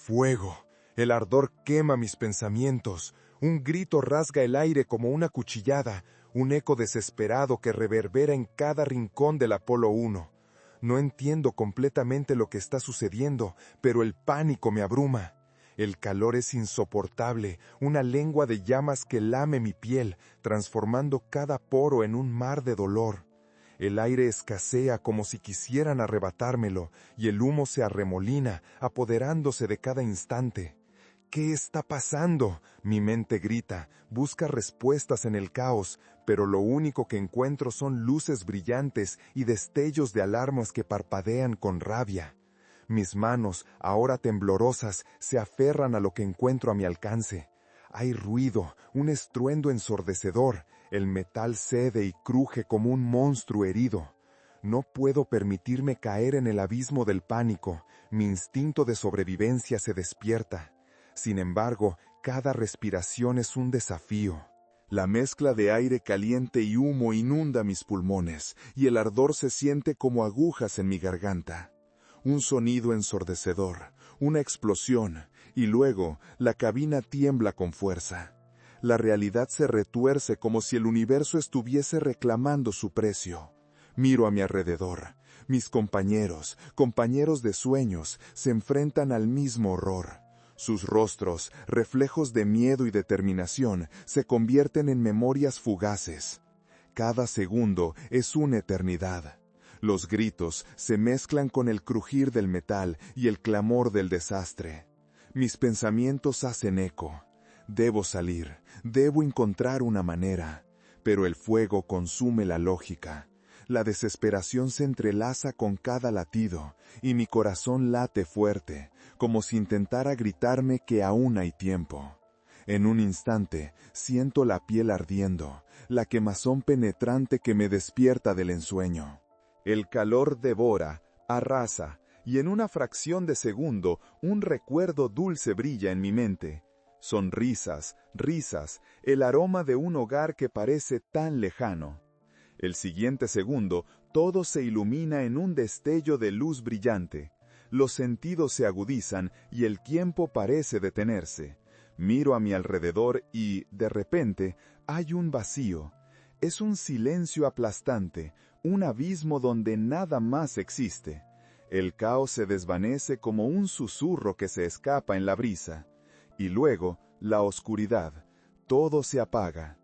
Fuego. El ardor quema mis pensamientos. Un grito rasga el aire como una cuchillada, un eco desesperado que reverbera en cada rincón del Apolo 1. No entiendo completamente lo que está sucediendo, pero el pánico me abruma. El calor es insoportable, una lengua de llamas que lame mi piel, transformando cada poro en un mar de dolor. El aire escasea como si quisieran arrebatármelo, y el humo se arremolina, apoderándose de cada instante. ¿Qué está pasando? Mi mente grita, busca respuestas en el caos, pero lo único que encuentro son luces brillantes y destellos de alarmas que parpadean con rabia. Mis manos, ahora temblorosas, se aferran a lo que encuentro a mi alcance. Hay ruido, un estruendo ensordecedor. El metal cede y cruje como un monstruo herido. No puedo permitirme caer en el abismo del pánico. Mi instinto de sobrevivencia se despierta. Sin embargo, cada respiración es un desafío. La mezcla de aire caliente y humo inunda mis pulmones, y el ardor se siente como agujas en mi garganta. Un sonido ensordecedor, una explosión, y luego la cabina tiembla con fuerza. La realidad se retuerce como si el universo estuviese reclamando su precio. Miro a mi alrededor. Mis compañeros de sueños, se enfrentan al mismo horror. Sus rostros, reflejos de miedo y determinación, se convierten en memorias fugaces. Cada segundo es una eternidad. Los gritos se mezclan con el crujir del metal y el clamor del desastre. Mis pensamientos hacen eco. Debo salir, debo encontrar una manera. Pero el fuego consume la lógica. La desesperación se entrelaza con cada latido, y mi corazón late fuerte, como si intentara gritarme que aún hay tiempo. En un instante, siento la piel ardiendo, la quemazón penetrante que me despierta del ensueño. El calor devora, arrasa, y en una fracción de segundo, un recuerdo dulce brilla en mi mente. Sonrisas, risas, el aroma de un hogar que parece tan lejano. El siguiente segundo, todo se ilumina en un destello de luz brillante. Los sentidos se agudizan y el tiempo parece detenerse. Miro a mi alrededor y, de repente, hay un vacío. Es un silencio aplastante, un abismo donde nada más existe. El caos se desvanece como un susurro que se escapa en la brisa. Y luego, la oscuridad. Todo se apaga.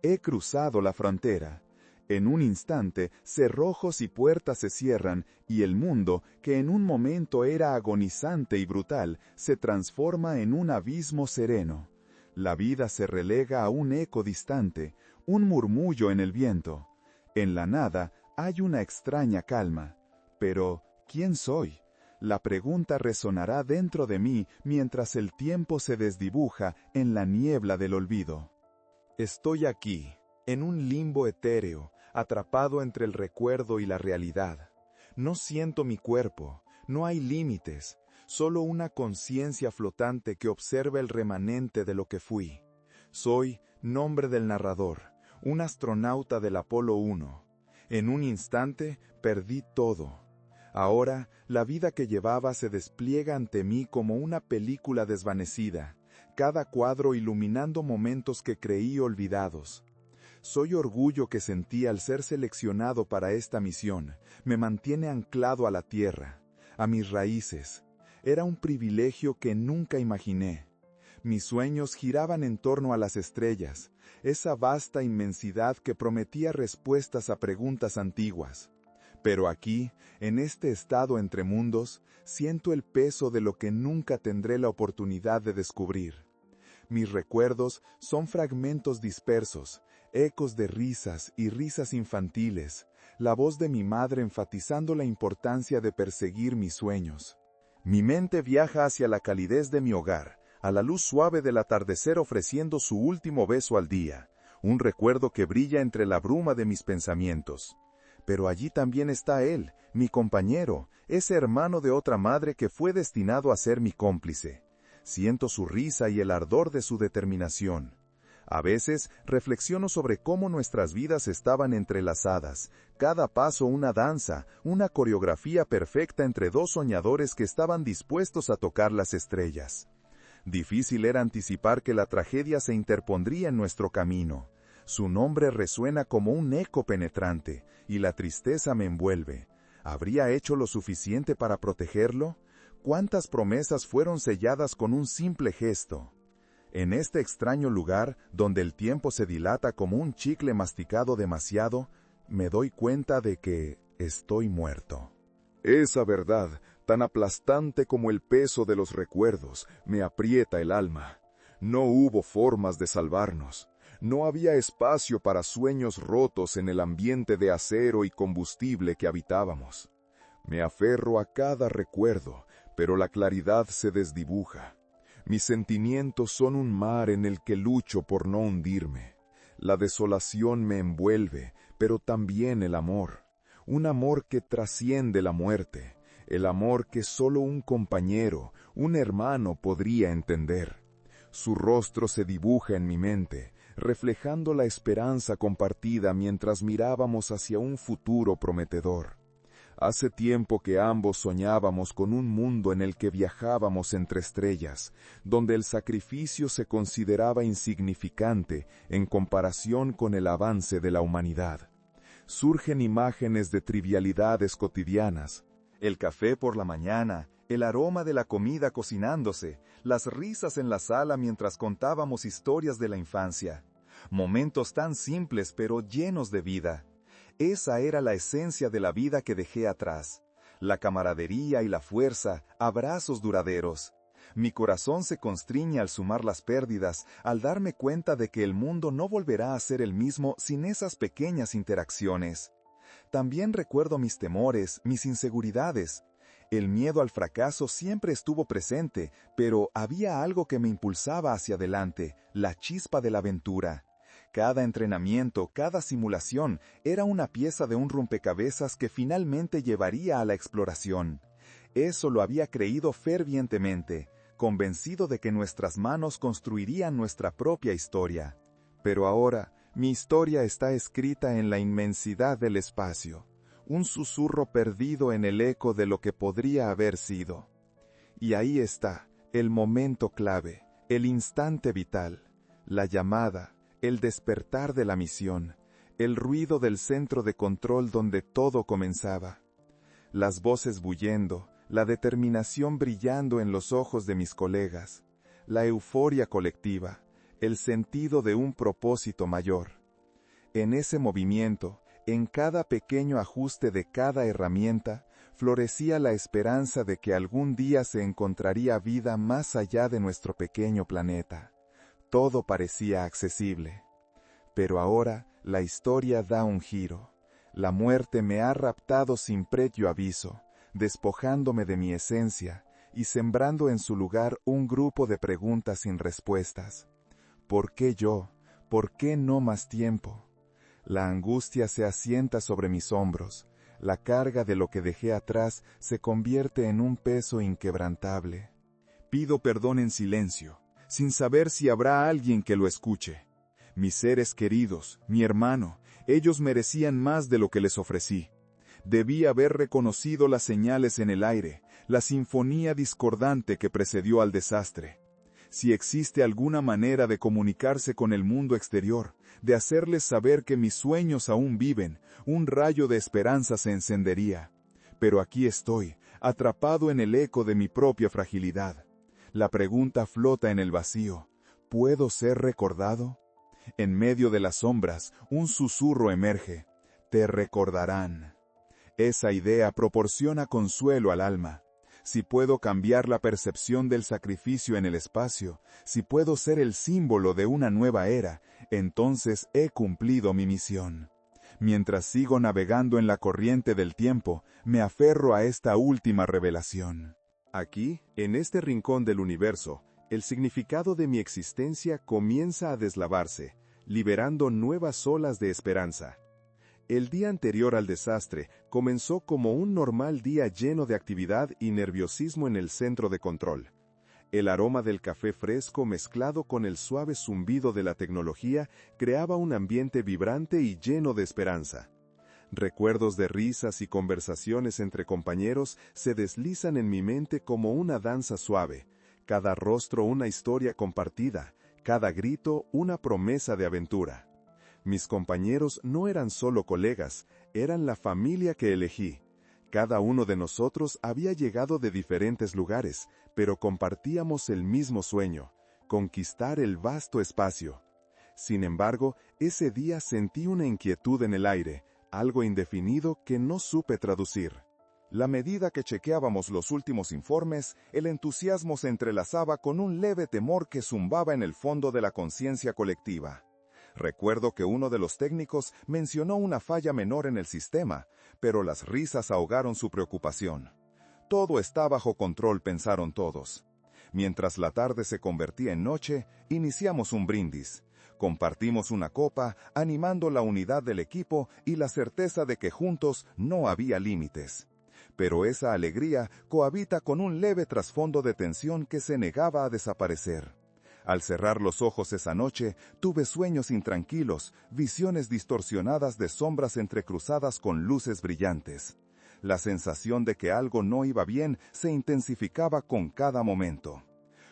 He cruzado la frontera. En un instante, cerrojos y puertas se cierran, y el mundo, que en un momento era agonizante y brutal, se transforma en un abismo sereno. La vida se relega a un eco distante, un murmullo en el viento. En la nada hay una extraña calma. Pero, ¿quién soy? La pregunta resonará dentro de mí mientras el tiempo se desdibuja en la niebla del olvido. Estoy aquí, en un limbo etéreo, atrapado entre el recuerdo y la realidad. No siento mi cuerpo, no hay límites, solo una conciencia flotante que observa el remanente de lo que fui. Soy nombre del narrador, un astronauta del Apolo 1. En un instante perdí todo. Ahora, la vida que llevaba se despliega ante mí como una película desvanecida, cada cuadro iluminando momentos que creí olvidados. Soy orgullo que sentí al ser seleccionado para esta misión. Me mantiene anclado a la tierra, a mis raíces. Era un privilegio que nunca imaginé. Mis sueños giraban en torno a las estrellas, esa vasta inmensidad que prometía respuestas a preguntas antiguas. Pero aquí, en este estado entre mundos, siento el peso de lo que nunca tendré la oportunidad de descubrir. Mis recuerdos son fragmentos dispersos, ecos de risas y risas infantiles, la voz de mi madre enfatizando la importancia de perseguir mis sueños. Mi mente viaja hacia la calidez de mi hogar, a la luz suave del atardecer ofreciendo su último beso al día, un recuerdo que brilla entre la bruma de mis pensamientos. Pero allí también está él, mi compañero, ese hermano de otra madre que fue destinado a ser mi cómplice. Siento su risa y el ardor de su determinación. A veces reflexiono sobre cómo nuestras vidas estaban entrelazadas, cada paso una danza, una coreografía perfecta entre dos soñadores que estaban dispuestos a tocar las estrellas. Difícil era anticipar que la tragedia se interpondría en nuestro camino. Su nombre resuena como un eco penetrante, y la tristeza me envuelve. ¿Habría hecho lo suficiente para protegerlo? ¿Cuántas promesas fueron selladas con un simple gesto? En este extraño lugar, donde el tiempo se dilata como un chicle masticado demasiado, me doy cuenta de que estoy muerto. Esa verdad, tan aplastante como el peso de los recuerdos, me aprieta el alma. No hubo formas de salvarnos. No había espacio para sueños rotos en el ambiente de acero y combustible que habitábamos. Me aferro a cada recuerdo, pero la claridad se desdibuja. Mis sentimientos son un mar en el que lucho por no hundirme. La desolación me envuelve, pero también el amor. Un amor que trasciende la muerte. El amor que solo un compañero, un hermano podría entender. Su rostro se dibuja en mi mente, reflejando la esperanza compartida mientras mirábamos hacia un futuro prometedor. Hace tiempo que ambos soñábamos con un mundo en el que viajábamos entre estrellas, donde el sacrificio se consideraba insignificante en comparación con el avance de la humanidad. Surgen imágenes de trivialidades cotidianas. El café por la mañana, el aroma de la comida cocinándose, las risas en la sala mientras contábamos historias de la infancia. Momentos tan simples pero llenos de vida. Esa era la esencia de la vida que dejé atrás. La camaradería y la fuerza, abrazos duraderos. Mi corazón se constriñe al sumar las pérdidas, al darme cuenta de que el mundo no volverá a ser el mismo sin esas pequeñas interacciones. También recuerdo mis temores, mis inseguridades. El miedo al fracaso siempre estuvo presente, pero había algo que me impulsaba hacia adelante, la chispa de la aventura. Cada entrenamiento, cada simulación, era una pieza de un rompecabezas que finalmente llevaría a la exploración. Eso lo había creído fervientemente, convencido de que nuestras manos construirían nuestra propia historia. Pero ahora, mi historia está escrita en la inmensidad del espacio, un susurro perdido en el eco de lo que podría haber sido. Y ahí está, el momento clave, el instante vital, la llamada, el despertar de la misión, el ruido del centro de control donde todo comenzaba. Las voces bullendo, la determinación brillando en los ojos de mis colegas, la euforia colectiva, el sentido de un propósito mayor. En ese movimiento, en cada pequeño ajuste de cada herramienta, florecía la esperanza de que algún día se encontraría vida más allá de nuestro pequeño planeta. Todo parecía accesible. Pero ahora la historia da un giro. La muerte me ha raptado sin previo aviso, despojándome de mi esencia y sembrando en su lugar un grupo de preguntas sin respuestas. ¿Por qué yo? ¿Por qué no más tiempo? La angustia se asienta sobre mis hombros. La carga de lo que dejé atrás se convierte en un peso inquebrantable. Pido perdón en silencio, sin saber si habrá alguien que lo escuche. Mis seres queridos, mi hermano, ellos merecían más de lo que les ofrecí. Debí haber reconocido las señales en el aire, la sinfonía discordante que precedió al desastre. Si existe alguna manera de comunicarse con el mundo exterior, de hacerles saber que mis sueños aún viven, un rayo de esperanza se encendería. Pero aquí estoy, atrapado en el eco de mi propia fragilidad. La pregunta flota en el vacío. ¿Puedo ser recordado? En medio de las sombras, un susurro emerge. Te recordarán. Esa idea proporciona consuelo al alma. Si puedo cambiar la percepción del sacrificio en el espacio, si puedo ser el símbolo de una nueva era, entonces he cumplido mi misión. Mientras sigo navegando en la corriente del tiempo, me aferro a esta última revelación. Aquí, en este rincón del universo, el significado de mi existencia comienza a deslavarse, liberando nuevas olas de esperanza. El día anterior al desastre comenzó como un normal día lleno de actividad y nerviosismo en el centro de control. El aroma del café fresco mezclado con el suave zumbido de la tecnología creaba un ambiente vibrante y lleno de esperanza. Recuerdos de risas y conversaciones entre compañeros se deslizan en mi mente como una danza suave, cada rostro una historia compartida, cada grito una promesa de aventura. Mis compañeros no eran solo colegas, eran la familia que elegí. Cada uno de nosotros había llegado de diferentes lugares, pero compartíamos el mismo sueño, conquistar el vasto espacio. Sin embargo, ese día sentí una inquietud en el aire, algo indefinido que no supe traducir. La medida que chequeábamos los últimos informes, el entusiasmo se entrelazaba con un leve temor que zumbaba en el fondo de la conciencia colectiva. Recuerdo que uno de los técnicos mencionó una falla menor en el sistema, pero las risas ahogaron su preocupación. Todo está bajo control, pensaron todos. Mientras la tarde se convertía en noche, iniciamos un brindis. Compartimos una copa, animando la unidad del equipo y la certeza de que juntos no había límites. Pero esa alegría cohabita con un leve trasfondo de tensión que se negaba a desaparecer. Al cerrar los ojos esa noche, tuve sueños intranquilos, visiones distorsionadas de sombras entrecruzadas con luces brillantes. La sensación de que algo no iba bien se intensificaba con cada momento.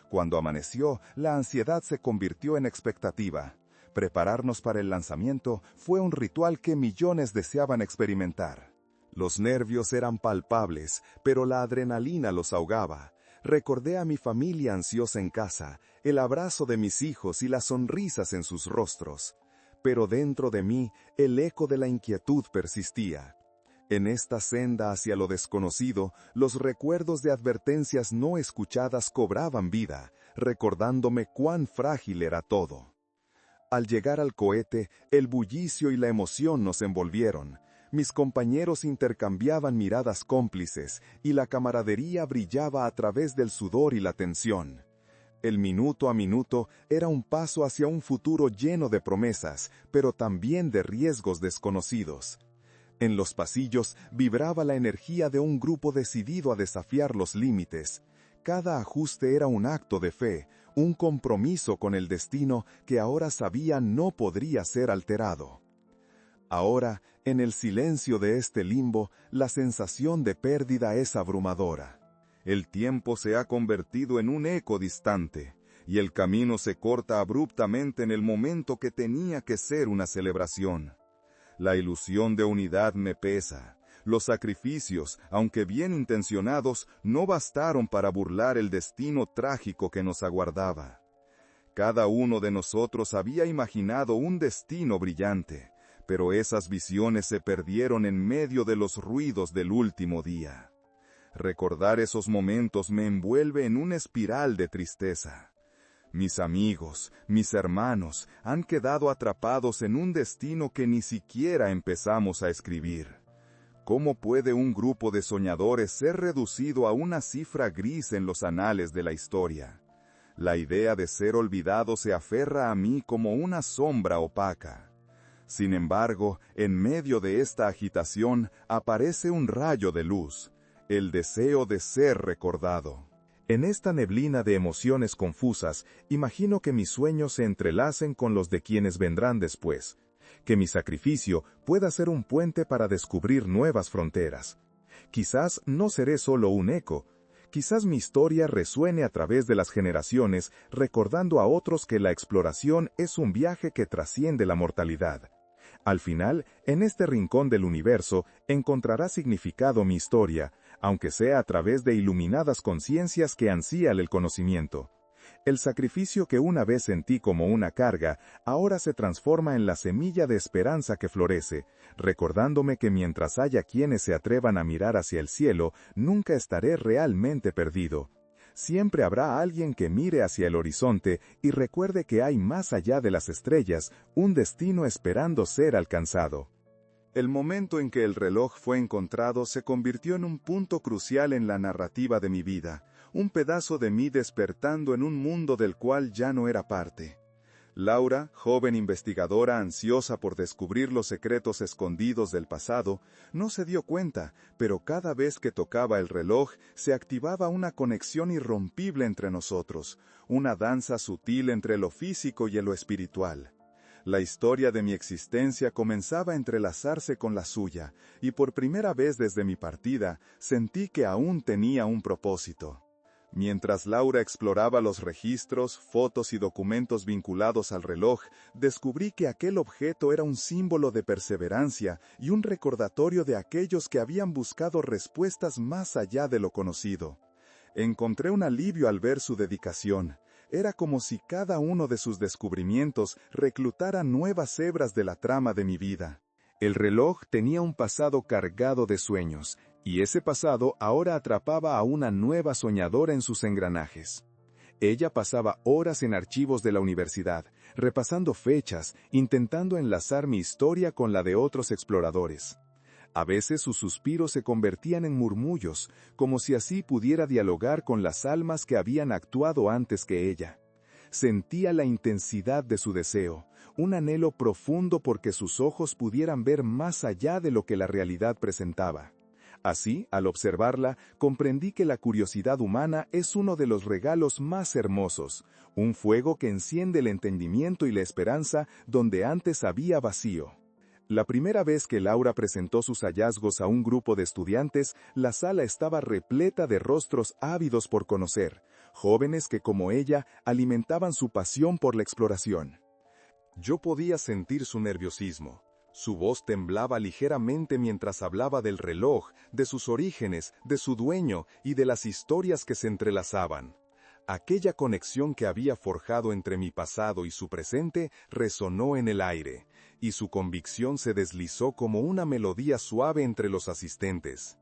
Cuando amaneció, la ansiedad se convirtió en expectativa. Prepararnos para el lanzamiento fue un ritual que millones deseaban experimentar. Los nervios eran palpables, pero la adrenalina los ahogaba. Recordé a mi familia ansiosa en casa, el abrazo de mis hijos y las sonrisas en sus rostros. Pero dentro de mí, el eco de la inquietud persistía. En esta senda hacia lo desconocido, los recuerdos de advertencias no escuchadas cobraban vida, recordándome cuán frágil era todo. Al llegar al cohete, el bullicio y la emoción nos envolvieron. Mis compañeros intercambiaban miradas cómplices, y la camaradería brillaba a través del sudor y la tensión. El minuto a minuto era un paso hacia un futuro lleno de promesas, pero también de riesgos desconocidos. En los pasillos vibraba la energía de un grupo decidido a desafiar los límites. Cada ajuste era un acto de fe, un compromiso con el destino que ahora sabía no podría ser alterado. Ahora, en el silencio de este limbo, la sensación de pérdida es abrumadora. El tiempo se ha convertido en un eco distante, y el camino se corta abruptamente en el momento que tenía que ser una celebración. La ilusión de unidad me pesa. Los sacrificios, aunque bien intencionados, no bastaron para burlar el destino trágico que nos aguardaba. Cada uno de nosotros había imaginado un destino brillante, pero esas visiones se perdieron en medio de los ruidos del último día. Recordar esos momentos me envuelve en una espiral de tristeza. Mis amigos, mis hermanos, han quedado atrapados en un destino que ni siquiera empezamos a escribir. ¿Cómo puede un grupo de soñadores ser reducido a una cifra gris en los anales de la historia? La idea de ser olvidado se aferra a mí como una sombra opaca. Sin embargo, en medio de esta agitación aparece un rayo de luz, el deseo de ser recordado. En esta neblina de emociones confusas, imagino que mis sueños se entrelacen con los de quienes vendrán después, que mi sacrificio pueda ser un puente para descubrir nuevas fronteras. Quizás no seré solo un eco, quizás mi historia resuene a través de las generaciones, recordando a otros que la exploración es un viaje que trasciende la mortalidad. Al final, en este rincón del universo, encontrará significado mi historia, aunque sea a través de iluminadas conciencias que ansían el conocimiento. El sacrificio que una vez sentí como una carga, ahora se transforma en la semilla de esperanza que florece, recordándome que mientras haya quienes se atrevan a mirar hacia el cielo, nunca estaré realmente perdido. Siempre habrá alguien que mire hacia el horizonte y recuerde que hay más allá de las estrellas, un destino esperando ser alcanzado. El momento en que el reloj fue encontrado se convirtió en un punto crucial en la narrativa de mi vida, un pedazo de mí despertando en un mundo del cual ya no era parte. Laura, joven investigadora ansiosa por descubrir los secretos escondidos del pasado, no se dio cuenta, pero cada vez que tocaba el reloj se activaba una conexión irrompible entre nosotros, una danza sutil entre lo físico y lo espiritual. La historia de mi existencia comenzaba a entrelazarse con la suya, y por primera vez desde mi partida sentí que aún tenía un propósito. Mientras Laura exploraba los registros, fotos y documentos vinculados al reloj, descubrí que aquel objeto era un símbolo de perseverancia y un recordatorio de aquellos que habían buscado respuestas más allá de lo conocido. Encontré un alivio al ver su dedicación. Era como si cada uno de sus descubrimientos reclutara nuevas hebras de la trama de mi vida. El reloj tenía un pasado cargado de sueños, y ese pasado ahora atrapaba a una nueva soñadora en sus engranajes. Ella pasaba horas en archivos de la universidad, repasando fechas, intentando enlazar mi historia con la de otros exploradores. A veces sus suspiros se convertían en murmullos, como si así pudiera dialogar con las almas que habían actuado antes que ella. Sentía la intensidad de su deseo, un anhelo profundo porque sus ojos pudieran ver más allá de lo que la realidad presentaba. Así, al observarla, comprendí que la curiosidad humana es uno de los regalos más hermosos, un fuego que enciende el entendimiento y la esperanza donde antes había vacío. La primera vez que Laura presentó sus hallazgos a un grupo de estudiantes, la sala estaba repleta de rostros ávidos por conocer, jóvenes que como ella alimentaban su pasión por la exploración. Yo podía sentir su nerviosismo. Su voz temblaba ligeramente mientras hablaba del reloj, de sus orígenes, de su dueño y de las historias que se entrelazaban. Aquella conexión que había forjado entre mi pasado y su presente resonó en el aire, y su convicción se deslizó como una melodía suave entre los asistentes.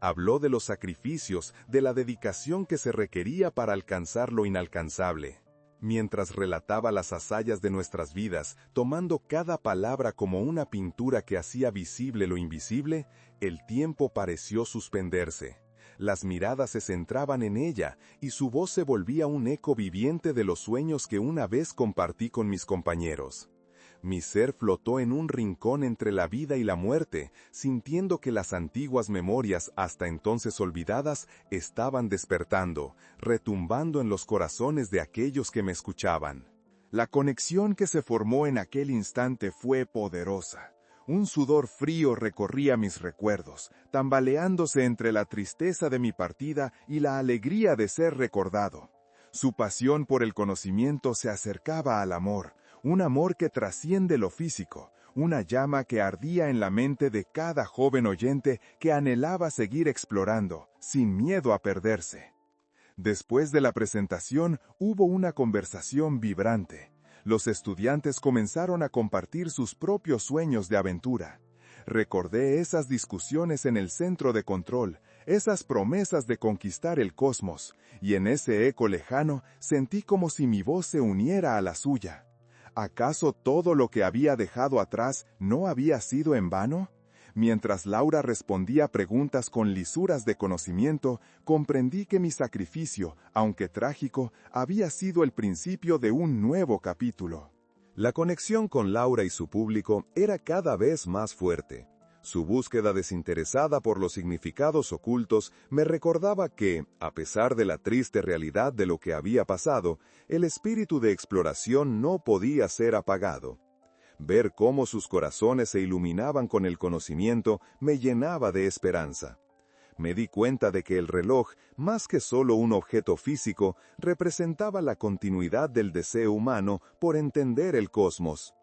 Habló de los sacrificios, de la dedicación que se requería para alcanzar lo inalcanzable. Mientras relataba las hazañas de nuestras vidas, tomando cada palabra como una pintura que hacía visible lo invisible, el tiempo pareció suspenderse. Las miradas se centraban en ella, y su voz se volvía un eco viviente de los sueños que una vez compartí con mis compañeros. Mi ser flotó en un rincón entre la vida y la muerte, sintiendo que las antiguas memorias, hasta entonces olvidadas, estaban despertando, retumbando en los corazones de aquellos que me escuchaban. La conexión que se formó en aquel instante fue poderosa. Un sudor frío recorría mis recuerdos, tambaleándose entre la tristeza de mi partida y la alegría de ser recordado. Su pasión por el conocimiento se acercaba al amor, un amor que trasciende lo físico, una llama que ardía en la mente de cada joven oyente que anhelaba seguir explorando, sin miedo a perderse. Después de la presentación hubo una conversación vibrante. Los estudiantes comenzaron a compartir sus propios sueños de aventura. Recordé esas discusiones en el centro de control, esas promesas de conquistar el cosmos, y en ese eco lejano sentí como si mi voz se uniera a la suya. ¿Acaso todo lo que había dejado atrás no había sido en vano? Mientras Laura respondía preguntas con lisuras de conocimiento, comprendí que mi sacrificio, aunque trágico, había sido el principio de un nuevo capítulo. La conexión con Laura y su público era cada vez más fuerte. Su búsqueda desinteresada por los significados ocultos me recordaba que, a pesar de la triste realidad de lo que había pasado, el espíritu de exploración no podía ser apagado. Ver cómo sus corazones se iluminaban con el conocimiento me llenaba de esperanza. Me di cuenta de que el reloj, más que solo un objeto físico, representaba la continuidad del deseo humano por entender el cosmos.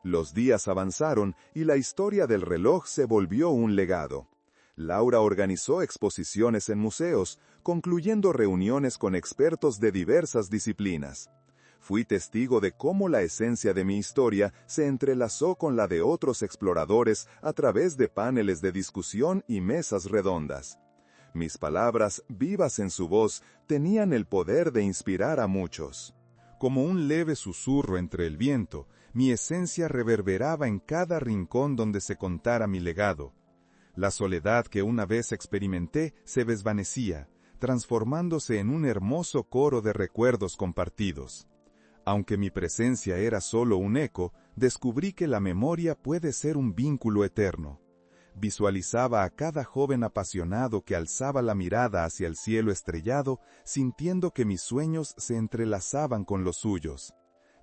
Los días avanzaron y la historia del reloj se volvió un legado. Laura organizó exposiciones en museos, concluyendo reuniones con expertos de diversas disciplinas. Fui testigo de cómo la esencia de mi historia se entrelazó con la de otros exploradores a través de paneles de discusión y mesas redondas. Mis palabras, vivas en su voz, tenían el poder de inspirar a muchos. Como un leve susurro entre el viento, mi esencia reverberaba en cada rincón donde se contara mi legado. La soledad que una vez experimenté se desvanecía, transformándose en un hermoso coro de recuerdos compartidos. Aunque mi presencia era solo un eco, descubrí que la memoria puede ser un vínculo eterno. Visualizaba a cada joven apasionado que alzaba la mirada hacia el cielo estrellado, sintiendo que mis sueños se entrelazaban con los suyos.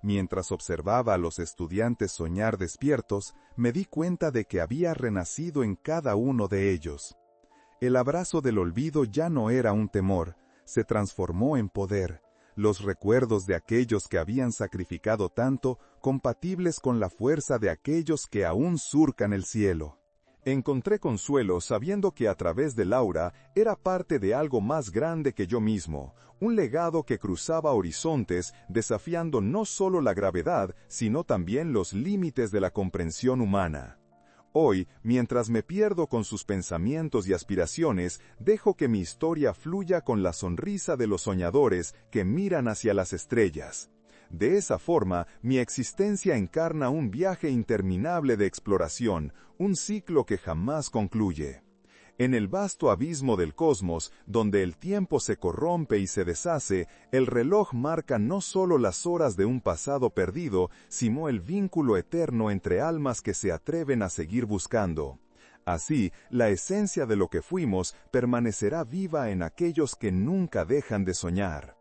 Mientras observaba a los estudiantes soñar despiertos, me di cuenta de que había renacido en cada uno de ellos. El abrazo del olvido ya no era un temor, se transformó en poder. Los recuerdos de aquellos que habían sacrificado tanto, compatibles con la fuerza de aquellos que aún surcan el cielo. Encontré consuelo sabiendo que a través de Laura era parte de algo más grande que yo mismo, un legado que cruzaba horizontes, desafiando no solo la gravedad, sino también los límites de la comprensión humana. Hoy, mientras me pierdo con sus pensamientos y aspiraciones, dejo que mi historia fluya con la sonrisa de los soñadores que miran hacia las estrellas. De esa forma, mi existencia encarna un viaje interminable de exploración, un ciclo que jamás concluye. En el vasto abismo del cosmos, donde el tiempo se corrompe y se deshace, el reloj marca no solo las horas de un pasado perdido, sino el vínculo eterno entre almas que se atreven a seguir buscando. Así, la esencia de lo que fuimos permanecerá viva en aquellos que nunca dejan de soñar.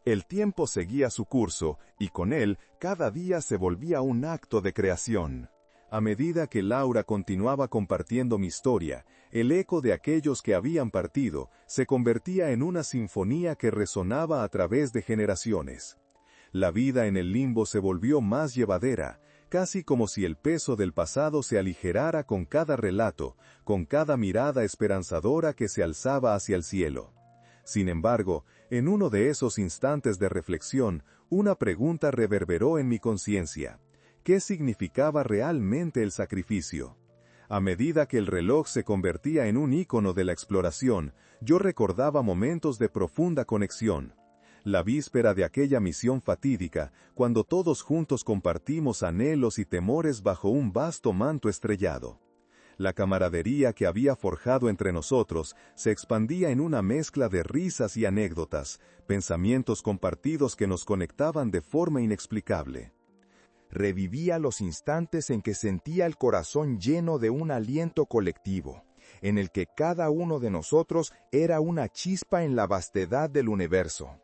El tiempo seguía su curso, y con él, cada día se volvía un acto de creación. A medida que Laura continuaba compartiendo mi historia, el eco de aquellos que habían partido se convertía en una sinfonía que resonaba a través de generaciones. La vida en el limbo se volvió más llevadera, casi como si el peso del pasado se aligerara con cada relato, con cada mirada esperanzadora que se alzaba hacia el cielo. Sin embargo, en uno de esos instantes de reflexión, una pregunta reverberó en mi conciencia. ¿Qué significaba realmente el sacrificio? A medida que el reloj se convertía en un ícono de la exploración, yo recordaba momentos de profunda conexión. La víspera de aquella misión fatídica, cuando todos juntos compartimos anhelos y temores bajo un vasto manto estrellado. La camaradería que había forjado entre nosotros se expandía en una mezcla de risas y anécdotas, pensamientos compartidos que nos conectaban de forma inexplicable. Revivía los instantes en que sentía el corazón lleno de un aliento colectivo, en el que cada uno de nosotros era una chispa en la vastedad del universo.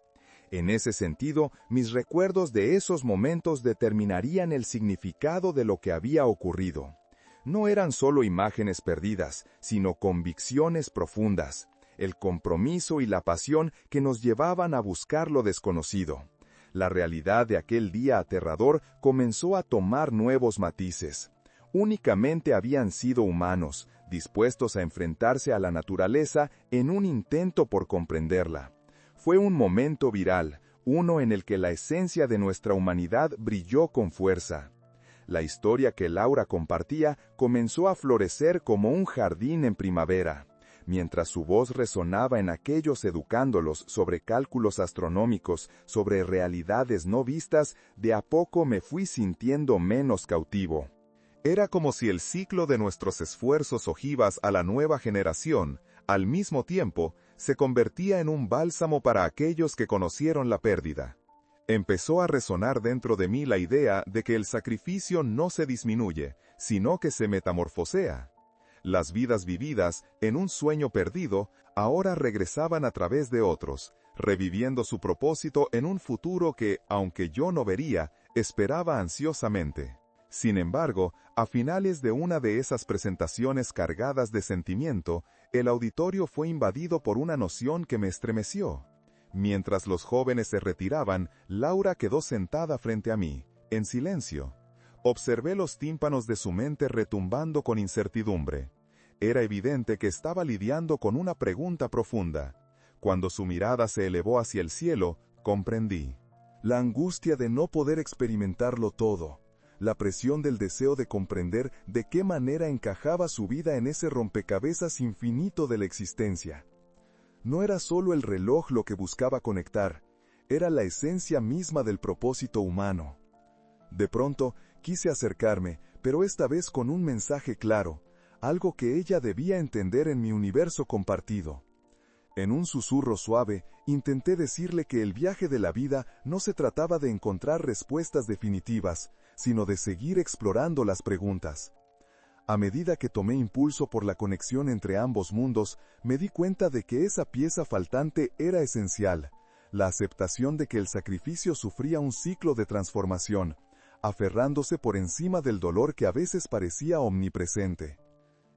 En ese sentido, mis recuerdos de esos momentos determinarían el significado de lo que había ocurrido. No eran solo imágenes perdidas, sino convicciones profundas, el compromiso y la pasión que nos llevaban a buscar lo desconocido. La realidad de aquel día aterrador comenzó a tomar nuevos matices. Únicamente habían sido humanos, dispuestos a enfrentarse a la naturaleza en un intento por comprenderla. Fue un momento viral, uno en el que la esencia de nuestra humanidad brilló con fuerza. La historia que Laura compartía comenzó a florecer como un jardín en primavera. Mientras su voz resonaba en aquellos educándolos sobre cálculos astronómicos, sobre realidades no vistas, de a poco me fui sintiendo menos cautivo. Era como si el ciclo de nuestros esfuerzos ojivas a la nueva generación, al mismo tiempo, se convertía en un bálsamo para aquellos que conocieron la pérdida. Empezó a resonar dentro de mí la idea de que el sacrificio no se disminuye, sino que se metamorfosea. Las vidas vividas, en un sueño perdido, ahora regresaban a través de otros, reviviendo su propósito en un futuro que, aunque yo no vería, esperaba ansiosamente. Sin embargo, a finales de una de esas presentaciones cargadas de sentimiento, el auditorio fue invadido por una noción que me estremeció. Mientras los jóvenes se retiraban, Laura quedó sentada frente a mí, en silencio. Observé los tímpanos de su mente retumbando con incertidumbre. Era evidente que estaba lidiando con una pregunta profunda. Cuando su mirada se elevó hacia el cielo, comprendí. La angustia de no poder experimentarlo todo. La presión del deseo de comprender de qué manera encajaba su vida en ese rompecabezas infinito de la existencia. No era solo el reloj lo que buscaba conectar, era la esencia misma del propósito humano. De pronto, quise acercarme, pero esta vez con un mensaje claro, algo que ella debía entender en mi universo compartido. En un susurro suave, intenté decirle que el viaje de la vida no se trataba de encontrar respuestas definitivas, sino de seguir explorando las preguntas. A medida que tomé impulso por la conexión entre ambos mundos, me di cuenta de que esa pieza faltante era esencial, la aceptación de que el sacrificio sufría un ciclo de transformación, aferrándose por encima del dolor que a veces parecía omnipresente.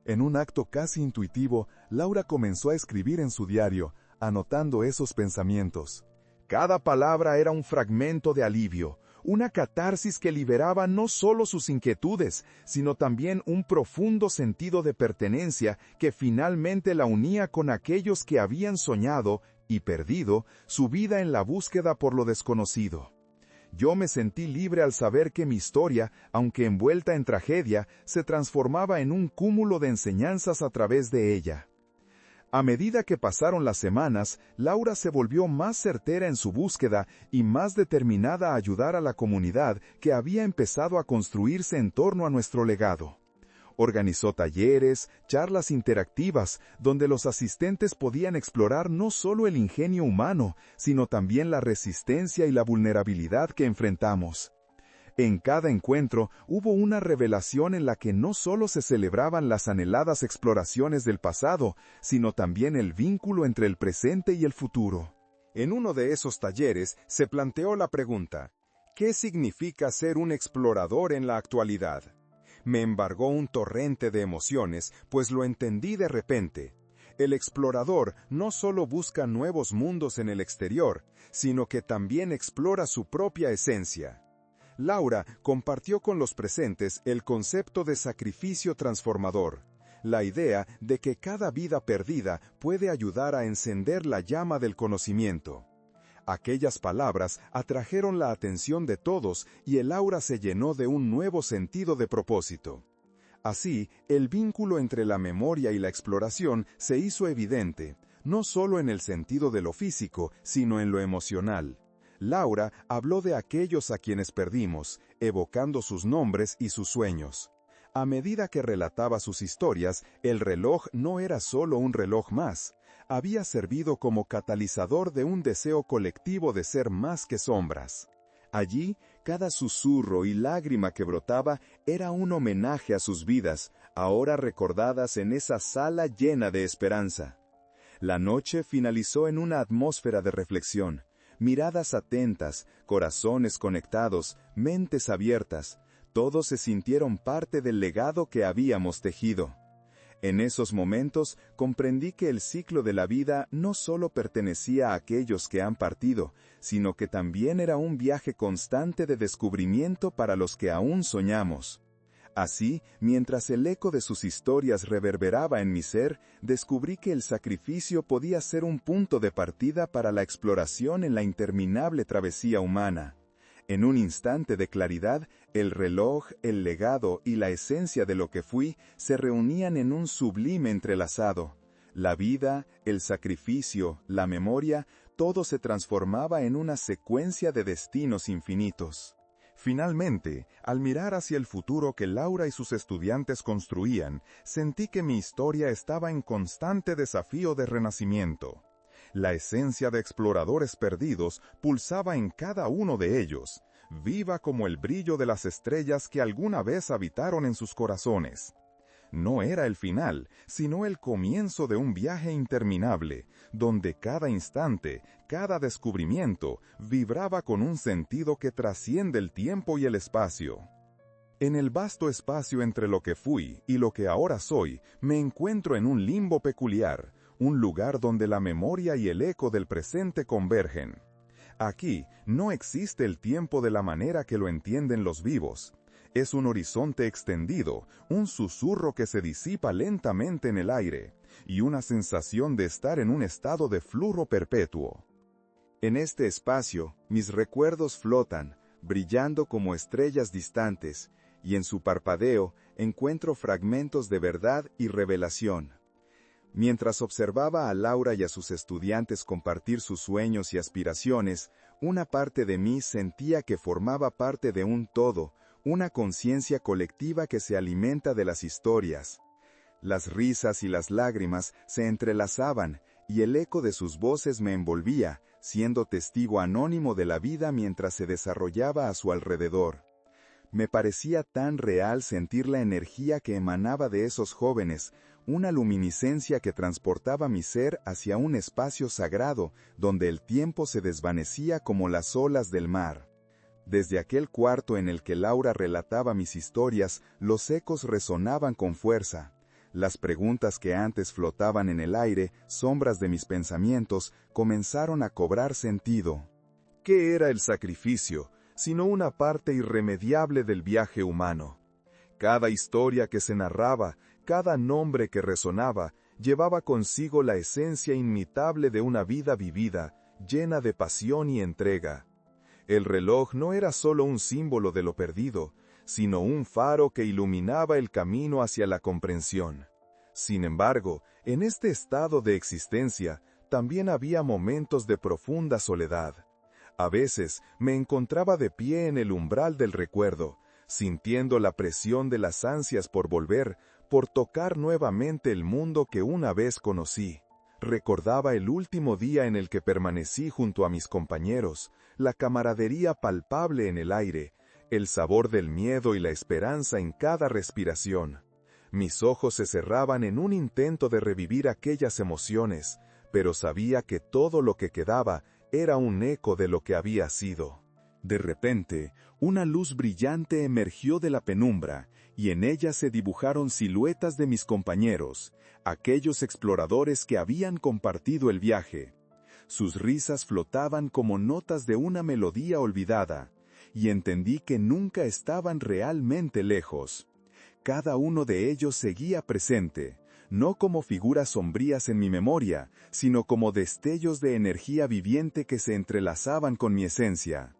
En un acto casi intuitivo, Laura comenzó a escribir en su diario, anotando esos pensamientos. Cada palabra era un fragmento de alivio, una catarsis que liberaba no solo sus inquietudes, sino también un profundo sentido de pertenencia que finalmente la unía con aquellos que habían soñado y perdido su vida en la búsqueda por lo desconocido. Yo me sentí libre al saber que mi historia, aunque envuelta en tragedia, se transformaba en un cúmulo de enseñanzas a través de ella. A medida que pasaron las semanas, Laura se volvió más certera en su búsqueda y más determinada a ayudar a la comunidad que había empezado a construirse en torno a nuestro legado. Organizó talleres, charlas interactivas, donde los asistentes podían explorar no solo el ingenio humano, sino también la resistencia y la vulnerabilidad que enfrentamos. En cada encuentro hubo una revelación en la que no solo se celebraban las anheladas exploraciones del pasado, sino también el vínculo entre el presente y el futuro. En uno de esos talleres se planteó la pregunta: ¿qué significa ser un explorador en la actualidad? Me embargó un torrente de emociones, pues lo entendí de repente. El explorador no solo busca nuevos mundos en el exterior, sino que también explora su propia esencia. Laura compartió con los presentes el concepto de sacrificio transformador, la idea de que cada vida perdida puede ayudar a encender la llama del conocimiento. Aquellas palabras atrajeron la atención de todos y el aura se llenó de un nuevo sentido de propósito. Así, el vínculo entre la memoria y la exploración se hizo evidente, no solo en el sentido de lo físico, sino en lo emocional. Laura habló de aquellos a quienes perdimos, evocando sus nombres y sus sueños. A medida que relataba sus historias, el reloj no era solo un reloj más. Había servido como catalizador de un deseo colectivo de ser más que sombras. Allí, cada susurro y lágrima que brotaba era un homenaje a sus vidas, ahora recordadas en esa sala llena de esperanza. La noche finalizó en una atmósfera de reflexión, miradas atentas, corazones conectados, mentes abiertas. Todos se sintieron parte del legado que habíamos tejido. En esos momentos comprendí que el ciclo de la vida no solo pertenecía a aquellos que han partido, sino que también era un viaje constante de descubrimiento para los que aún soñamos. Así, mientras el eco de sus historias reverberaba en mi ser, descubrí que el sacrificio podía ser un punto de partida para la exploración en la interminable travesía humana. En un instante de claridad, el reloj, el legado y la esencia de lo que fui se reunían en un sublime entrelazado. La vida, el sacrificio, la memoria, todo se transformaba en una secuencia de destinos infinitos. Finalmente, al mirar hacia el futuro que Laura y sus estudiantes construían, sentí que mi historia estaba en constante desafío de renacimiento. La esencia de exploradores perdidos pulsaba en cada uno de ellos, viva como el brillo de las estrellas que alguna vez habitaron en sus corazones. No era el final, sino el comienzo de un viaje interminable, donde cada instante, cada descubrimiento, vibraba con un sentido que trasciende el tiempo y el espacio. En el vasto espacio entre lo que fui y lo que ahora soy, me encuentro en un limbo peculiar, un lugar donde la memoria y el eco del presente convergen. Aquí no existe el tiempo de la manera que lo entienden los vivos. Es un horizonte extendido, un susurro que se disipa lentamente en el aire, y una sensación de estar en un estado de flujo perpetuo. En este espacio, mis recuerdos flotan, brillando como estrellas distantes, y en su parpadeo encuentro fragmentos de verdad y revelación. Mientras observaba a Laura y a sus estudiantes compartir sus sueños y aspiraciones, una parte de mí sentía que formaba parte de un todo, una conciencia colectiva que se alimenta de las historias. Las risas y las lágrimas se entrelazaban, y el eco de sus voces me envolvía, siendo testigo anónimo de la vida mientras se desarrollaba a su alrededor. Me parecía tan real sentir la energía que emanaba de esos jóvenes, una luminiscencia que transportaba mi ser hacia un espacio sagrado, donde el tiempo se desvanecía como las olas del mar. Desde aquel cuarto en el que Laura relataba mis historias, los ecos resonaban con fuerza. Las preguntas que antes flotaban en el aire, sombras de mis pensamientos, comenzaron a cobrar sentido. ¿Qué era el sacrificio, sino una parte irremediable del viaje humano? Cada historia que se narraba, cada nombre que resonaba, llevaba consigo la esencia inimitable de una vida vivida, llena de pasión y entrega. El reloj no era solo un símbolo de lo perdido, sino un faro que iluminaba el camino hacia la comprensión. Sin embargo, en este estado de existencia, también había momentos de profunda soledad. A veces me encontraba de pie en el umbral del recuerdo, sintiendo la presión de las ansias por volver, por tocar nuevamente el mundo que una vez conocí. Recordaba el último día en el que permanecí junto a mis compañeros, la camaradería palpable en el aire, el sabor del miedo y la esperanza en cada respiración. Mis ojos se cerraban en un intento de revivir aquellas emociones, pero sabía que todo lo que quedaba era un eco de lo que había sido. De repente, una luz brillante emergió de la penumbra, y en ella se dibujaron siluetas de mis compañeros, aquellos exploradores que habían compartido el viaje. Sus risas flotaban como notas de una melodía olvidada, y entendí que nunca estaban realmente lejos. Cada uno de ellos seguía presente, no como figuras sombrías en mi memoria, sino como destellos de energía viviente que se entrelazaban con mi esencia.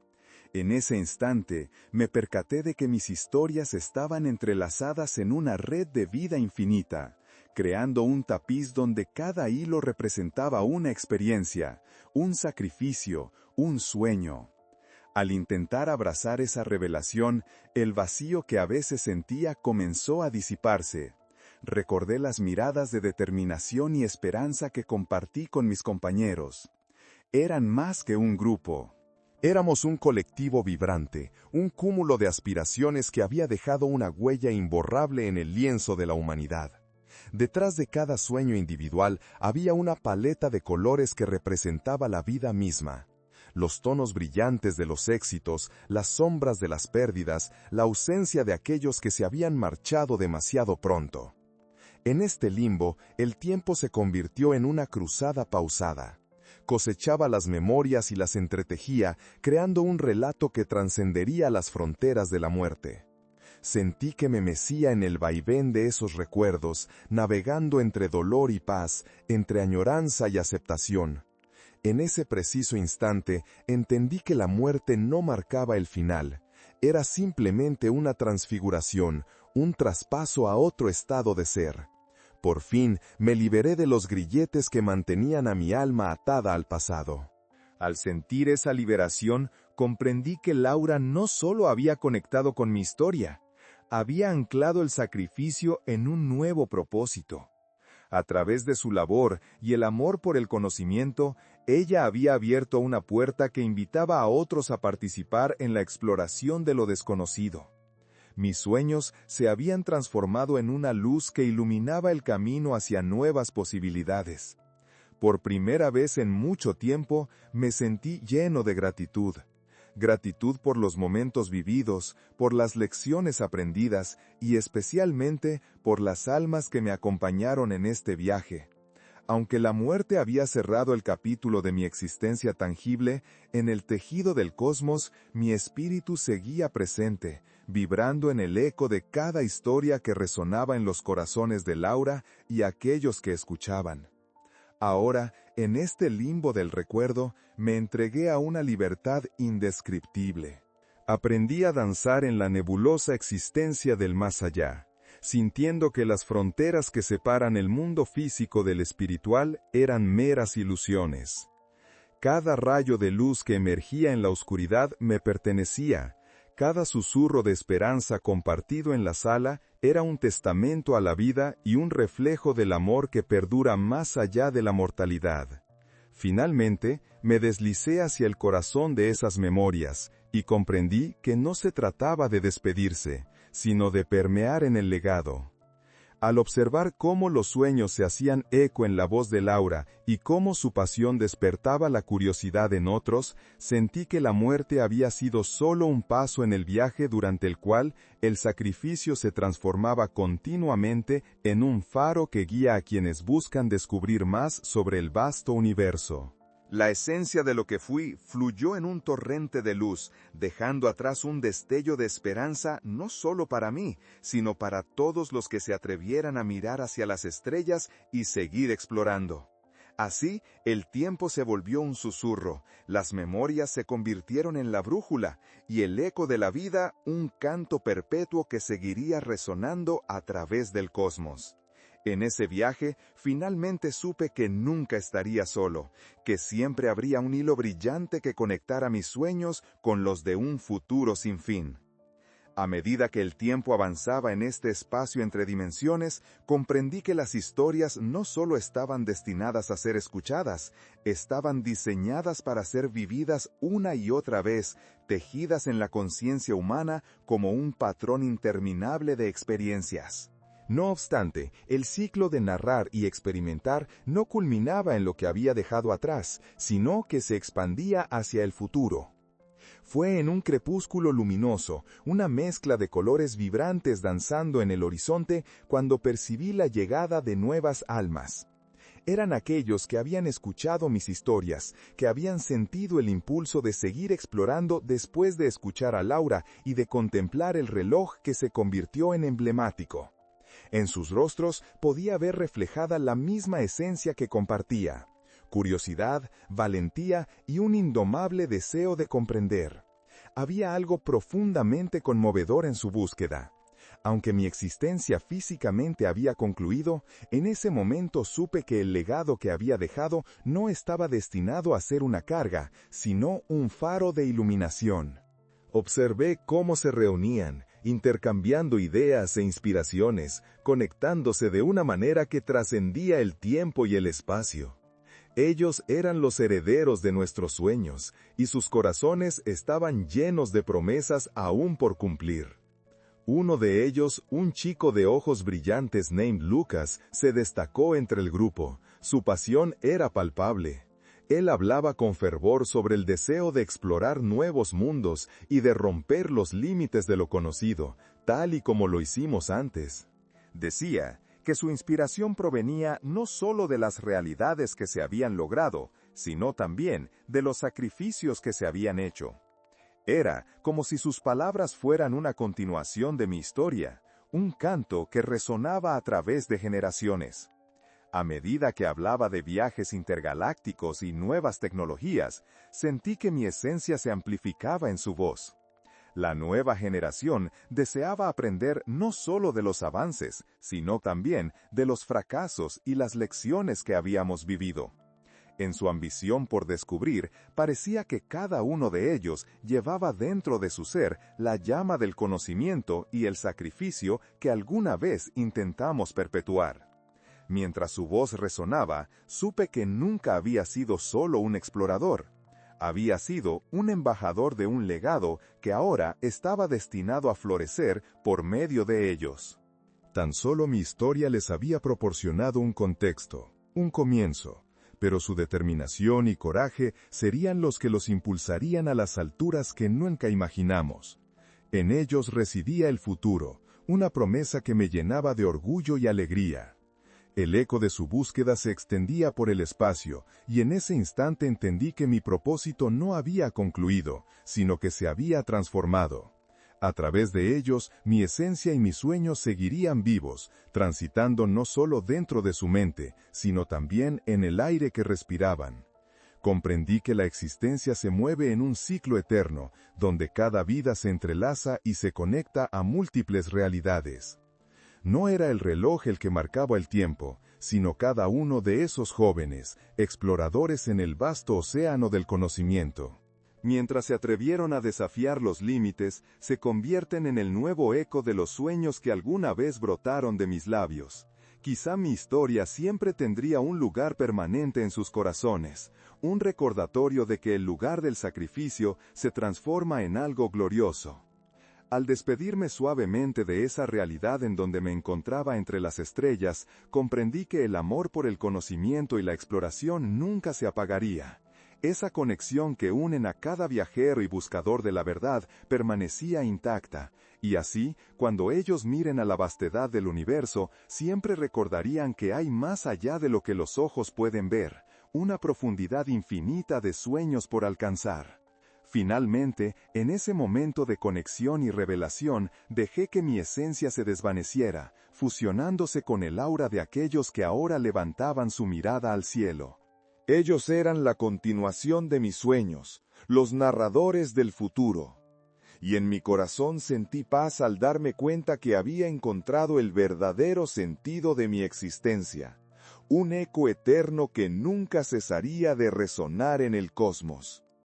En ese instante, me percaté de que mis historias estaban entrelazadas en una red de vida infinita, creando un tapiz donde cada hilo representaba una experiencia, un sacrificio, un sueño. Al intentar abrazar esa revelación, el vacío que a veces sentía comenzó a disiparse. Recordé las miradas de determinación y esperanza que compartí con mis compañeros. Eran más que un grupo. Éramos un colectivo vibrante, un cúmulo de aspiraciones que había dejado una huella imborrable en el lienzo de la humanidad. Detrás de cada sueño individual había una paleta de colores que representaba la vida misma. Los tonos brillantes de los éxitos, las sombras de las pérdidas, la ausencia de aquellos que se habían marchado demasiado pronto. En este limbo, el tiempo se convirtió en una cruzada pausada. Cosechaba las memorias y las entretejía, creando un relato que trascendería las fronteras de la muerte. Sentí que me mecía en el vaivén de esos recuerdos, navegando entre dolor y paz, entre añoranza y aceptación. En ese preciso instante, entendí que la muerte no marcaba el final. Era simplemente una transfiguración, un traspaso a otro estado de ser. Por fin me liberé de los grilletes que mantenían a mi alma atada al pasado. Al sentir esa liberación, comprendí que Laura no solo había conectado con mi historia, había anclado el sacrificio en un nuevo propósito. A través de su labor y el amor por el conocimiento, ella había abierto una puerta que invitaba a otros a participar en la exploración de lo desconocido. Mis sueños se habían transformado en una luz que iluminaba el camino hacia nuevas posibilidades. Por primera vez en mucho tiempo me sentí lleno de gratitud. Gratitud por los momentos vividos, por las lecciones aprendidas y especialmente por las almas que me acompañaron en este viaje. Aunque la muerte había cerrado el capítulo de mi existencia tangible, en el tejido del cosmos mi espíritu seguía presente, vibrando en el eco de cada historia que resonaba en los corazones de Laura y aquellos que escuchaban. Ahora, en este limbo del recuerdo, me entregué a una libertad indescriptible. Aprendí a danzar en la nebulosa existencia del más allá, sintiendo que las fronteras que separan el mundo físico del espiritual eran meras ilusiones. Cada rayo de luz que emergía en la oscuridad me pertenecía, Cada susurro de esperanza compartido en la sala era un testamento a la vida y un reflejo del amor que perdura más allá de la mortalidad. Finalmente, me deslicé hacia el corazón de esas memorias y comprendí que no se trataba de despedirse, sino de permear en el legado. Al observar cómo los sueños se hacían eco en la voz de Laura y cómo su pasión despertaba la curiosidad en otros, sentí que la muerte había sido solo un paso en el viaje durante el cual el sacrificio se transformaba continuamente en un faro que guía a quienes buscan descubrir más sobre el vasto universo. La esencia de lo que fui fluyó en un torrente de luz, dejando atrás un destello de esperanza no solo para mí, sino para todos los que se atrevieran a mirar hacia las estrellas y seguir explorando. Así, el tiempo se volvió un susurro, las memorias se convirtieron en la brújula, y el eco de la vida un canto perpetuo que seguiría resonando a través del cosmos. En ese viaje, finalmente supe que nunca estaría solo, que siempre habría un hilo brillante que conectara mis sueños con los de un futuro sin fin. A medida que el tiempo avanzaba en este espacio entre dimensiones, comprendí que las historias no solo estaban destinadas a ser escuchadas, estaban diseñadas para ser vividas una y otra vez, tejidas en la conciencia humana como un patrón interminable de experiencias. No obstante, el ciclo de narrar y experimentar no culminaba en lo que había dejado atrás, sino que se expandía hacia el futuro. Fue en un crepúsculo luminoso, una mezcla de colores vibrantes danzando en el horizonte, cuando percibí la llegada de nuevas almas. Eran aquellos que habían escuchado mis historias, que habían sentido el impulso de seguir explorando después de escuchar a Laura y de contemplar el reloj que se convirtió en emblemático. En sus rostros podía ver reflejada la misma esencia que compartía: curiosidad, valentía y un indomable deseo de comprender. Había algo profundamente conmovedor en su búsqueda. Aunque mi existencia físicamente había concluido, en ese momento supe que el legado que había dejado no estaba destinado a ser una carga, sino un faro de iluminación. Observé cómo se reunían, intercambiando ideas e inspiraciones, conectándose de una manera que trascendía el tiempo y el espacio. Ellos eran los herederos de nuestros sueños, y sus corazones estaban llenos de promesas aún por cumplir. Uno de ellos, un chico de ojos brillantes named Lucas, se destacó entre el grupo. Su pasión era palpable. Él hablaba con fervor sobre el deseo de explorar nuevos mundos y de romper los límites de lo conocido, tal y como lo hicimos antes. Decía que su inspiración provenía no solo de las realidades que se habían logrado, sino también de los sacrificios que se habían hecho. Era como si sus palabras fueran una continuación de mi historia, un canto que resonaba a través de generaciones. A medida que hablaba de viajes intergalácticos y nuevas tecnologías, sentí que mi esencia se amplificaba en su voz. La nueva generación deseaba aprender no solo de los avances, sino también de los fracasos y las lecciones que habíamos vivido. En su ambición por descubrir, parecía que cada uno de ellos llevaba dentro de su ser la llama del conocimiento y el sacrificio que alguna vez intentamos perpetuar. Mientras su voz resonaba, supe que nunca había sido solo un explorador. Había sido un embajador de un legado que ahora estaba destinado a florecer por medio de ellos. Tan solo mi historia les había proporcionado un contexto, un comienzo, pero su determinación y coraje serían los que los impulsarían a las alturas que nunca imaginamos. En ellos residía el futuro, una promesa que me llenaba de orgullo y alegría. El eco de su búsqueda se extendía por el espacio, y en ese instante entendí que mi propósito no había concluido, sino que se había transformado. A través de ellos, mi esencia y mis sueños seguirían vivos, transitando no solo dentro de su mente, sino también en el aire que respiraban. Comprendí que la existencia se mueve en un ciclo eterno, donde cada vida se entrelaza y se conecta a múltiples realidades. No era el reloj el que marcaba el tiempo, sino cada uno de esos jóvenes, exploradores en el vasto océano del conocimiento. Mientras se atrevieron a desafiar los límites, se convierten en el nuevo eco de los sueños que alguna vez brotaron de mis labios. Quizá mi historia siempre tendría un lugar permanente en sus corazones, un recordatorio de que el lugar del sacrificio se transforma en algo glorioso. Al despedirme suavemente de esa realidad en donde me encontraba entre las estrellas, comprendí que el amor por el conocimiento y la exploración nunca se apagaría. Esa conexión que unen a cada viajero y buscador de la verdad permanecía intacta, y así, cuando ellos miren a la vastedad del universo, siempre recordarían que hay más allá de lo que los ojos pueden ver, una profundidad infinita de sueños por alcanzar. Finalmente, en ese momento de conexión y revelación, dejé que mi esencia se desvaneciera, fusionándose con el aura de aquellos que ahora levantaban su mirada al cielo. Ellos eran la continuación de mis sueños, los narradores del futuro. Y en mi corazón sentí paz al darme cuenta que había encontrado el verdadero sentido de mi existencia, un eco eterno que nunca cesaría de resonar en el cosmos.